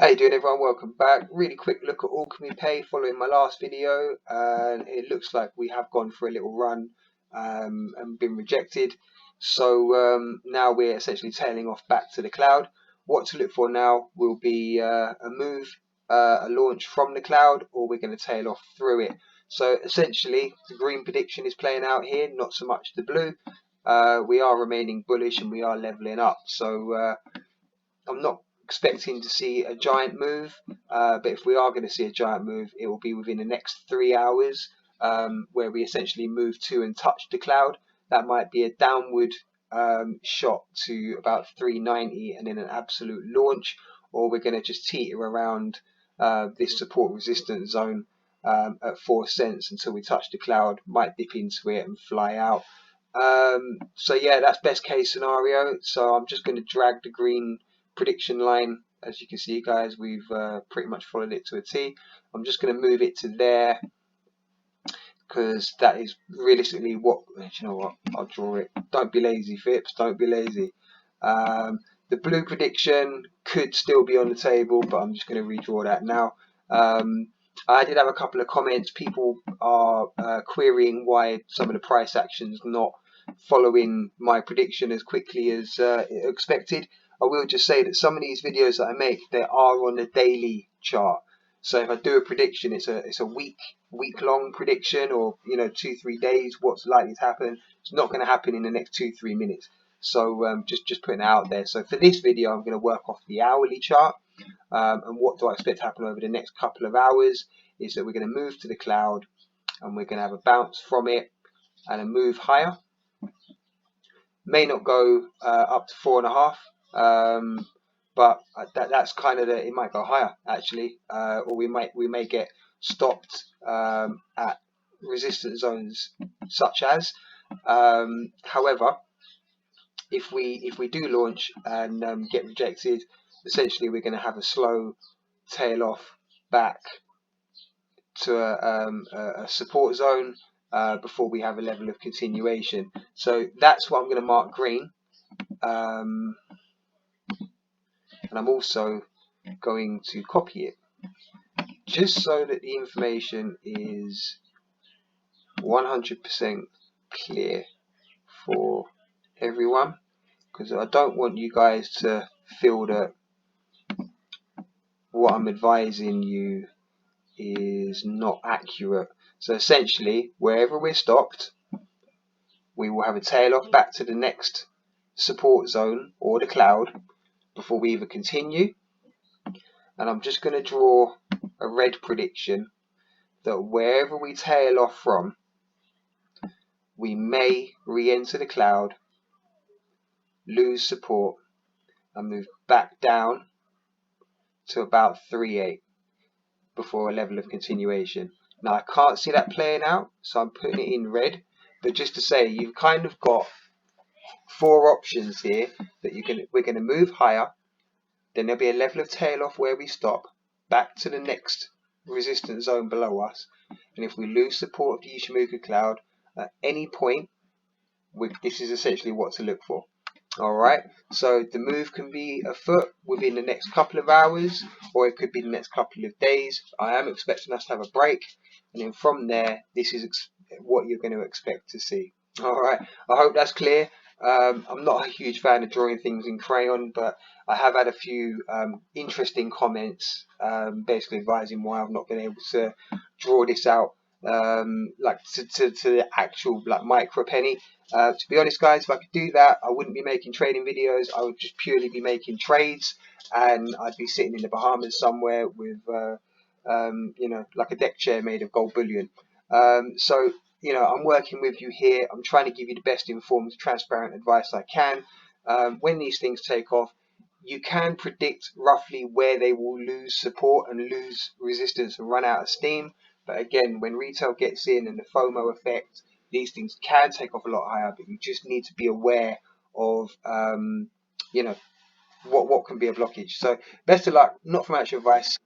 How you doing, everyone? Welcome back. Really quick look at Alchemy Pay following my last video, and it looks like we have gone for a little run and been rejected. So now we're essentially tailing off back to the cloud. What to look for now will be a move, a launch from the cloud, or we're going to tail off through it. So essentially, the green prediction is playing out here, not so much the blue. We are remaining bullish and we are leveling up. So I'm not expecting to see a giant move, but if we are going to see a giant move, it will be within the next 3 hours, where we essentially move to and touch the cloud. That might be a downward shot to about 390 and then an absolute launch, or we're going to just teeter around this support resistance zone at 4 cents until we touch the cloud, might dip into it and fly out. So yeah, that's best case scenario. So I'm just going to drag the green prediction line. As you can see, guys, we've pretty much followed it to a T. I'm just going to move it to there because that is realistically what, you know what, I'll draw it. Don't be lazy, Phipps, don't be lazy. The blue prediction could still be on the table, but I'm just going to redraw that now. I did have a couple of comments. People are querying why some of the price actions not following my prediction as quickly as expected. I will just say that some of these videos that I make, they are on a daily chart. So if I do a prediction, it's a week long prediction, or 2-3 days, what's likely to happen. It's not going to happen in the next 2-3 minutes. So just putting it out there. So for this video, I'm going to work off the hourly chart. And what do I expect to happen over the next couple of hours is that we're going to move to the cloud and we're going to have a bounce from it and a move higher. May not go up to 4.5, but that's kind of it might go higher actually, or we may get stopped at resistance zones such as. However, if we do launch and get rejected, essentially we're going to have a slow tail off back to a support zone before we have a level of continuation. So that's what I'm going to mark green, and I'm also going to copy it just so that the information is 100% clear for everyone, because I don't want you guys to feel that what I'm advising you is not accurate. So essentially, wherever we're stopped, we will have a tail off back to the next support zone or the cloud before we either continue. And I'm just going to draw a red prediction that wherever we tail off from, we may re-enter the cloud, lose support, and move back down to about 3.8 before a level of continuation. Now I can't see that playing out, so I'm putting it in red. But just to say, you've kind of got 4 options here that we're going to move higher, then there'll be a level of tail off where we stop, back to the next resistance zone below us, and if we lose support of the Ishimoku cloud at any point, this is essentially what to look for. Alright, so the move can be afoot within the next couple of hours, or it could be the next couple of days. I am expecting us to have a break, and then from there, this is what you're going to expect to see. Alright, I hope that's clear. I'm not a huge fan of drawing things in crayon, but I have had a few interesting comments basically advising why I've not been able to draw this out like to the actual like micro penny. To be honest, guys, if I could do that, I wouldn't be making trading videos. I would just purely be making trades, and I'd be sitting in the Bahamas somewhere with like a deck chair made of gold bullion. So I'm working with you here. I'm trying to give you the best informed, transparent advice I can. When these things take off, you can predict roughly where they will lose support and lose resistance and run out of steam. But again, when retail gets in and the FOMO effect, these things can take off a lot higher. But you just need to be aware of what can be a blockage. So best of luck. Not from actual advice.